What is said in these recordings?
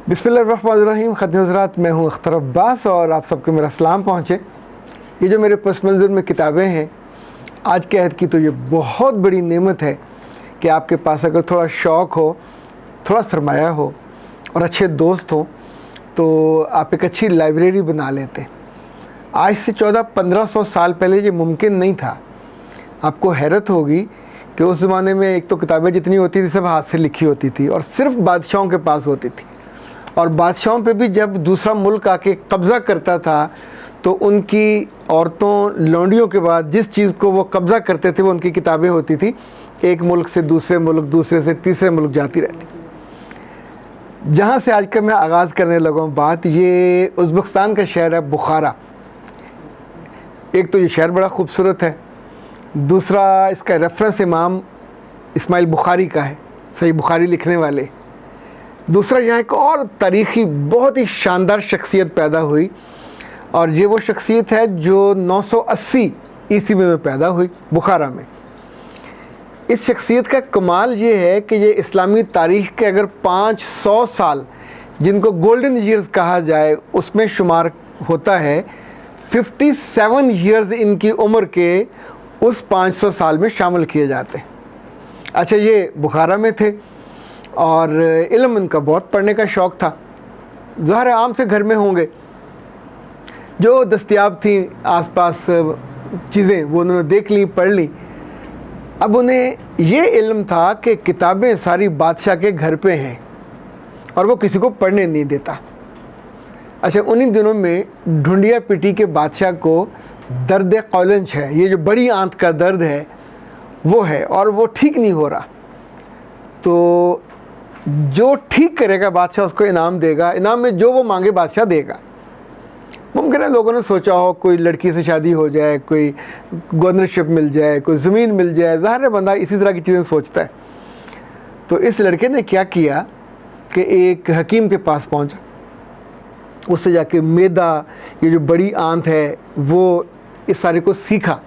बिस्मिल्लाहिर्रहमानिर्रहीम। ख़त हज़रात, मैं हूँ अख्तर अब्बास और आप सबको मेरा सलाम पहुँचे। ये जो मेरे पस मंज़र में किताबें हैं आज के अहद की, तो ये बहुत बड़ी नेमत है कि आपके पास अगर थोड़ा शौक़ हो, थोड़ा सरमाया हो और अच्छे दोस्त हो तो आप एक अच्छी लाइब्रेरी बना लेते। आज से 1400-1500 साल पहले ये मुमकिन नहीं था। आपको हैरत होगी कि उस ज़माने में एक तो किताबें जितनी होती थी सब हाथ से लिखी होती थी और सिर्फ़ बादशाहों के पास होती थी। और बादशाहों पे भी जब दूसरा मुल्क आके कब्ज़ा करता था तो उनकी औरतों लौंडियों के बाद जिस चीज़ को वो कब्ज़ा करते थे वो उनकी किताबें होती थी। एक मुल्क से दूसरे मुल्क, दूसरे से तीसरे मुल्क जाती रहती। जहाँ से आज का मैं आगाज़ करने लगा हूँ बात, ये उज़्बेकिस्तान का शहर है बुखारा। एक तो ये शहर बड़ा ख़ूबसूरत है, दूसरा इसका रेफरेंस इमाम इस्माइल बुखारी का है, सही बुखारी लिखने वाले। दूसरा यहाँ एक और तारीख़ी बहुत ही शानदार शख्सियत पैदा हुई और ये वो शख्सियत है जो 980 ईस्वी में पैदा हुई बुखारा में। इस शख्सियत का कमाल ये है कि ये इस्लामी तारीख़ के अगर 500 साल जिनको गोल्डन ईयर्स कहा जाए उसमें शुमार होता है, 57 ईयर्स इनकी उम्र के उस 500 साल में शामिल किए जाते हैं। अच्छा, ये बुखारा में थे और इल्म इनका बहुत पढ़ने का शौक़ था। ज़ाहिर है आम से घर में होंगे, जो दस्तयाब थी आसपास चीज़ें वो उन्होंने देख ली, पढ़ ली। अब उन्हें ये इल्म था कि किताबें सारी बादशाह के घर पे हैं और वो किसी को पढ़ने नहीं देता। अच्छा, उन्हीं दिनों में ढूंढिया पिटी के बादशाह को दर्द कौलंज है, ये जो बड़ी आंत का दर्द है वो है और वो ठीक नहीं हो रहा। तो जो ठीक करेगा बादशाह उसको इनाम देगा, इनाम में जो वो मांगे बादशाह देगा। मुमकिन है लोगों ने सोचा हो कोई लड़की से शादी हो जाए, कोई गवर्नरशिप मिल जाए, कोई ज़मीन मिल जाए। ज़ाहिर है बंदा इसी तरह की चीज़ें सोचता है। तो इस लड़के ने क्या किया कि एक हकीम के पास पहुंचा, उससे जाके मैदा, ये जो बड़ी आंत है, वो इस सारे को सीखा।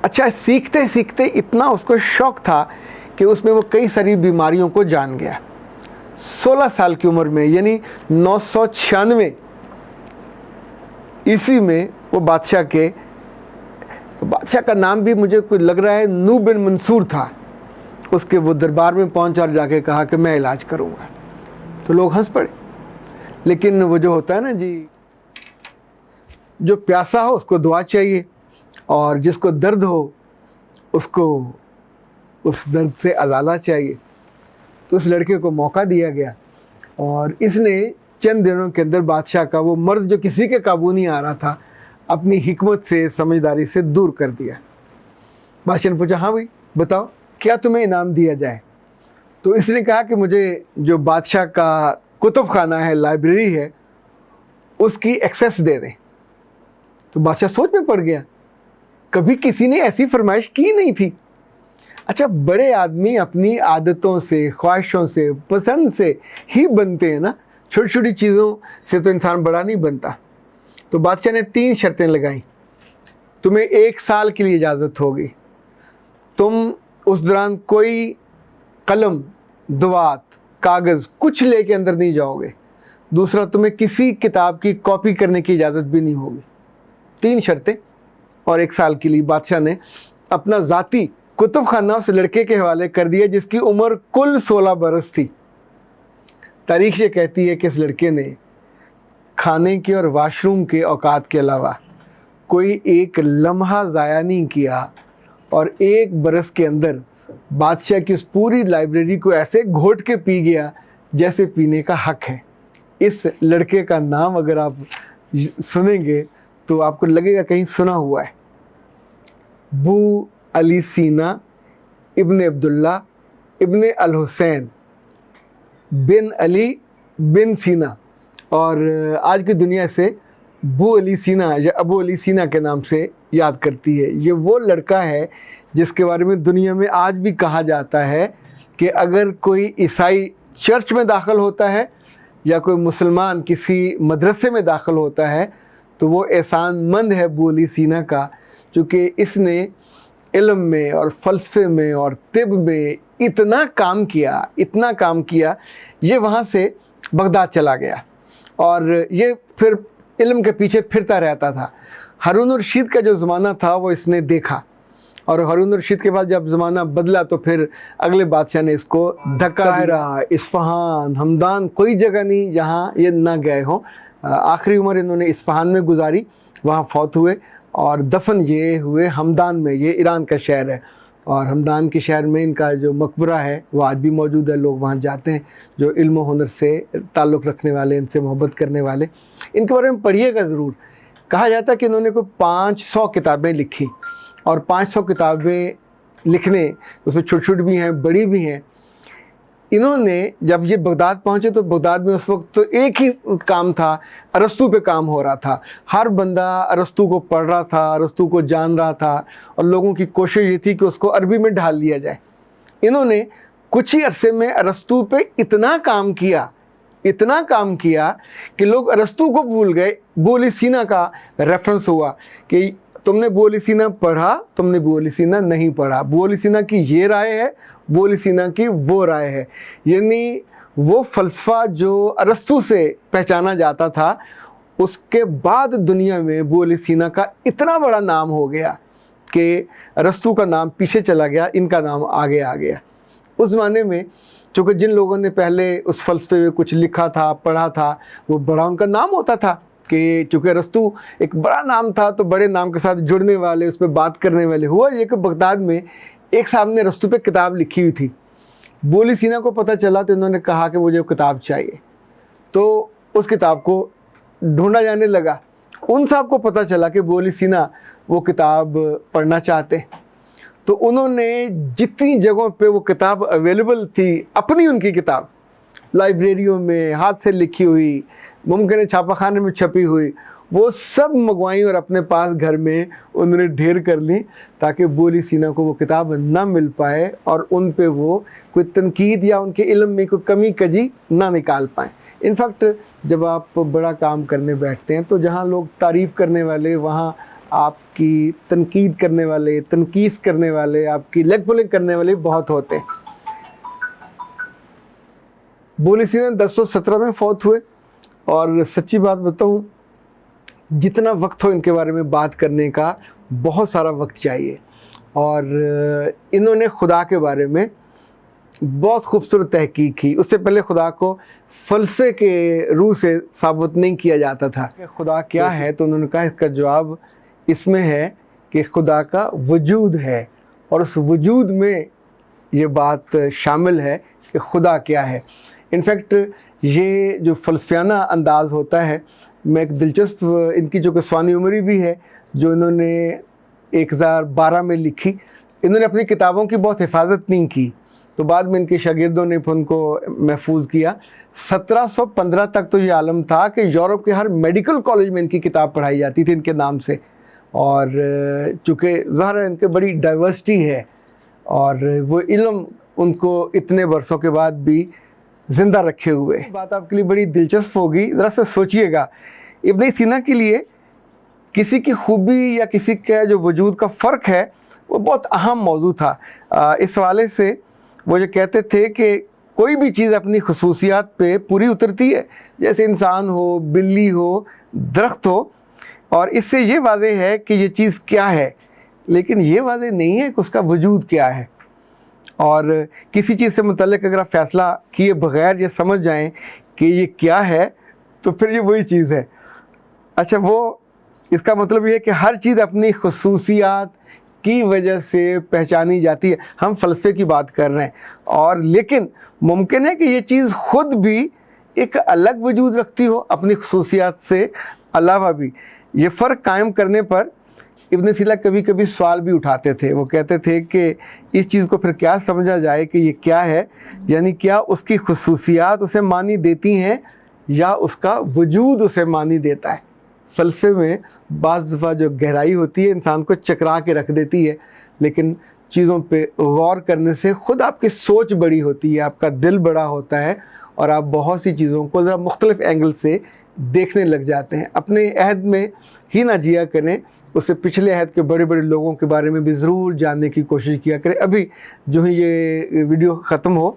अच्छा, सीखते सीखते इतना उसको शौक़ था कि उसमें वो कई सारी बीमारियों को जान गया। 16 साल की उम्र में, यानी 996 ईस्वी में वो बादशाह का नाम भी मुझे कुछ लग रहा है नू बिन मंसूर था। उसके वो दरबार में पहुंचा और जाके कहा कि मैं इलाज करूंगा। तो लोग हंस पड़े। लेकिन वो जो होता है ना जी, जो प्यासा हो उसको दुआ चाहिए और जिसको दर्द हो उसको उस दर्द से अजाला चाहिए। तो उस लड़के को मौका दिया गया और इसने चंद दिनों के अंदर बादशाह का वो मर्द जो किसी के काबू नहीं आ रहा था, अपनी हिकमत से, समझदारी से दूर कर दिया। बादशाह ने पूछा, हाँ भाई बताओ क्या तुम्हें इनाम दिया जाए। तो इसने कहा कि मुझे जो बादशाह का कुतुब खाना है, लाइब्रेरी है, उसकी एक्सेस दे दें। तो बादशाह सोच में पड़ गया, कभी किसी ने ऐसी फरमाइश की नहीं थी। अच्छा, बड़े आदमी अपनी आदतों से, ख्वाहिशों से, पसंद से ही बनते हैं ना, छोटी छोटी चीज़ों से तो इंसान बड़ा नहीं बनता। तो बादशाह ने 3 शर्तें लगाई। तुम्हें 1 साल के लिए इजाज़त होगी, तुम उस दौरान कोई कलम, दवात, कागज़ कुछ लेके अंदर नहीं जाओगे। दूसरा, तुम्हें किसी किताब की कॉपी करने की इजाज़त भी नहीं होगी। 3 शर्तें और 1 साल के लिए बादशाह ने अपना ज़ाती कुतुब खाना उस लड़के के हवाले कर दिया जिसकी उम्र कुल 16 बरस थी। तारीख़ ये कहती है कि इस लड़के ने खाने के और वाशरूम के औकात के अलावा कोई एक लम्हा ज़ाया नहीं किया और 1 बरस के अंदर बादशाह की उस पूरी लाइब्रेरी को ऐसे घोट के पी गया जैसे पीने का हक है। इस लड़के का नाम अगर आप सुनेंगे तो आपको लगेगा कहीं सुना हुआ है। अबू अली सीना इब्न अब्दुल्ला इब्न अल हुसैन बिन अली बिन सीना, और आज की दुनिया से अबू अली सीना या अबू अली सीना के नाम से याद करती है। ये वो लड़का है जिसके बारे में दुनिया में आज भी कहा जाता है कि अगर कोई ईसाई चर्च में दाखिल होता है या कोई मुसलमान किसी मदरसे में दाखिल होता है तो वो एहसानमंद है अबू अली सीना का, क्योंकि इसने इल्म में और फ़लसफ़े में और तिब में इतना काम किया। ये वहाँ से बगदाद चला गया और ये फिर इल्म के पीछे फिरता रहता था। हारून रशीद का जो ज़माना था वो इसने देखा, और हारून रशीद के बाद जब ज़माना बदला तो फिर अगले बादशाह ने इसको धक्का दिया। इस्फ़हान, हमदान, कोई जगह नहीं जहाँ ये ना गए हों। आखिरी उम्र इन्होंने इस्फ़हान में गुजारी, वहाँ फौत हुए और दफन ये हुए हमदान में। ये ईरान का शहर है और हमदान के शहर में इनका जो मकबरा है वो आज भी मौजूद है। लोग वहाँ जाते हैं जो इल्म हुनर से ताल्लुक़ रखने वाले, इनसे मोहब्बत करने वाले। इनके बारे में पढ़िएगा ज़रूर। कहा जाता है कि इन्होंने कोई 500 किताबें लिखी, और 500 किताबें लिखने उसमें छोटी छोटी भी हैं, बड़ी भी हैं। इन्होंने जब ये बगदाद पहुँचे तो बगदाद में उस वक्त तो एक ही काम था, अरस्तू पे काम हो रहा था। हर बंदा अरस्तू को पढ़ रहा था, अरस्तू को जान रहा था, और लोगों की कोशिश ये थी कि उसको अरबी में ढाल दिया जाए। इन्होंने कुछ ही अरसे में अरस्तू पे इतना काम किया कि लोग अरस्तू को भूल गए। अबू सीना का रेफरेंस हुआ कि तुमने अबू सीना पढ़ा, तुमने अबू सीना नहीं पढ़ा। अबू सीना की ये राय है, अबू सीना की वो राय है। यानी वो फ़लसफ़ा जो अरस्तू से पहचाना जाता था, उसके बाद दुनिया में अबू सीना का इतना बड़ा नाम हो गया कि अरस्तू का नाम पीछे चला गया, इनका नाम आगे आ गया। उस ज़माने में चूँकि जिन लोगों ने पहले उस फ़लसफ़े में कुछ लिखा था, पढ़ा था, वो बड़ा उनका नाम होता था कि चूँकि अरस्तू एक बड़ा नाम था तो बड़े नाम के साथ जुड़ने वाले, उस पर बात करने वाले। हुआ ये कि बगदाद में एक साहब ने अरस्तू पे किताब लिखी हुई थी। अबू सीना को पता चला तो इन्होंने कहा कि मुझे किताब चाहिए, तो उस किताब को ढूंढा जाने लगा। उन साहब को पता चला कि अबू सीना वो किताब पढ़ना चाहते हैं, तो उन्होंने जितनी जगहों पे वो किताब अवेलेबल थी, अपनी उनकी किताब लाइब्रेरियों में हाथ से लिखी हुई, मुमकिन है छापाखाने में छपी हुई, वो सब मंगवाई और अपने पास घर में उन्होंने ढेर कर ली, ताकि अबू सीना को वो किताब ना मिल पाए और उन पे वो कोई तनकीद या उनके इल्म में कोई कमी कजी ना निकाल पाएँ। इनफैक्ट जब आप बड़ा काम करने बैठते हैं तो जहाँ लोग तारीफ़ करने वाले, वहाँ आपकी तनकीद करने वाले, तनकीस करने वाले, आपकी लेग पुलिंग करने वाले बहुत होते हैं। अबू सीना 1017 में फौत हुए, और सच्ची बात बताऊं, जितना वक्त हो इनके बारे में बात करने का, बहुत सारा वक्त चाहिए। और इन्होंने खुदा के बारे में बहुत खूबसूरत तहकीक की। उससे पहले खुदा को फ़लसफ़े के रूह से साबित नहीं किया जाता था कि खुदा क्या है, तो उन्होंने कहा इसका जवाब इसमें है कि खुदा का वजूद है, और उस वजूद में ये बात शामिल है कि खुदा क्या है। इनफैक्ट ये जो फ़लसफ़ियाना अंदाज़ होता है, मैं एक दिलचस्प इनकी जो कस्वानी उमरी भी है जो इन्होंने 1012 में लिखी। इन्होंने अपनी किताबों की बहुत हिफाजत नहीं की, तो बाद में इनके शागिर्दों ने उनको महफूज किया। 1715 तक तो ये आलम था कि यूरोप के हर मेडिकल कॉलेज में इनकी किताब पढ़ाई जाती थी इनके नाम से। और चूँकि ज़ाहिर है इनके बड़ी डाइवर्सिटी है, और वो इल्म उनको इतने वर्षों के बाद भी ज़िंदा रखे हुए। बात आपके लिए बड़ी दिलचस्प होगी, ज़रा सा सोचिएगा। इब्न सीना के लिए किसी की खूबी या किसी का जो वजूद का फ़र्क है वो बहुत अहम मौजू था। इस हवाले से वो जो कहते थे कि कोई भी चीज़ अपनी खसूसियात पे पूरी उतरती है, जैसे इंसान हो, बिल्ली हो, दरख्त हो, और इससे ये वाज़ेह है कि ये चीज़ क्या है, लेकिन ये वाज़ेह नहीं है कि उसका वजूद क्या है। और किसी चीज़ से मुतल्लिक़ अगर आप फ़ैसला किए बग़ैर ये समझ जाएं कि ये क्या है, तो फिर ये वही चीज़ है। अच्छा, वो इसका मतलब ये है कि हर चीज़ अपनी खसूसियात की वजह से पहचानी जाती है। हम फ़लसफ़े की बात कर रहे हैं, और लेकिन मुमकिन है कि ये चीज़ ख़ुद भी एक अलग वजूद रखती हो अपनी खसूसियात से अलावा भी। ये फ़र्क कायम करने पर इब्न सीना कभी कभी सवाल भी उठाते थे। वो कहते थे कि इस चीज़ को फिर क्या समझा जाए कि ये क्या है, यानी क्या उसकी खसूसियात उसे मानी देती हैं या उसका वजूद उसे मानी देता है। फ़लसफ़े में बाज़ दफ़ा जो गहराई होती है इंसान को चकरा के रख देती है, लेकिन चीज़ों पे गौर करने से ख़ुद आपकी सोच बड़ी होती है, आपका दिल बड़ा होता है, और आप बहुत सी चीज़ों को ज़रा मुख्तलिफ़ एंगल से देखने लग जाते हैं। अपने अहद में ही ना जिया करें, उससे पिछले अहद के बड़े बड़े लोगों के बारे में भी ज़रूर जानने की कोशिश किया करें। अभी जो ही ये वीडियो ख़त्म हो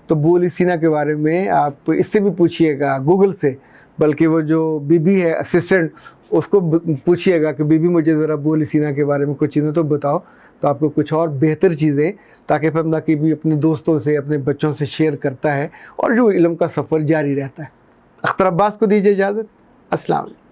تو بولی سینا کے بارے میں آپ اس سے بھی پوچھیے گا گوگل سے، بلکہ وہ جو بی بی ہے اسسٹنٹ اس کو پوچھیے گا کہ بی بی مجھے ذرا بولی سینا کے بارے میں کچھ چیزیں تو بتاؤ، تو آپ کو کچھ اور بہتر چیزیں، تاکہ پھر نہ کہ بھی اپنے دوستوں سے اپنے بچوں سے شیئر کرتا ہے اور جو علم کا سفر جاری رہتا ہے۔ اختر عباس کو دیجیے اجازت۔ السلام علیکم۔